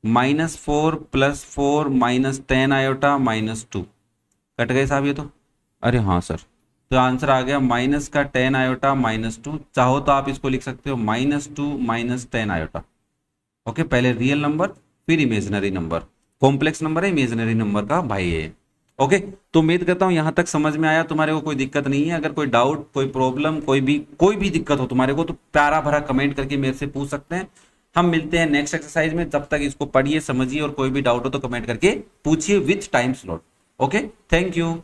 -4 +4 -10 आयोटा -2। कट गए साहब ये तो, अरे हाँ सर, तो आंसर आ गया माइनस का 10 आयोटा -2। चाहो तो आप इसको लिख सकते हो -2 -10 आयोटा। ओके, पहले रियल नंबर फिर इमेजिनरी नंबर, कॉम्प्लेक्स नंबर है इमेजिनरी नंबर का भाई है। ओके, तो उम्मीद करता हूँ यहाँ तक समझ में आया, तुम्हारे को कोई दिक्कत नहीं है। अगर कोई डाउट, कोई प्रॉब्लम, कोई भी दिक्कत हो तुम्हारे को, तो प्यारा भरा कमेंट करके मेरे से पूछ सकते हैं। हम मिलते हैं नेक्स्ट एक्सरसाइज में, तब तक इसको पढ़िए समझिए, और कोई भी डाउट हो तो कमेंट करके पूछिए with time slot. Okay, thank you.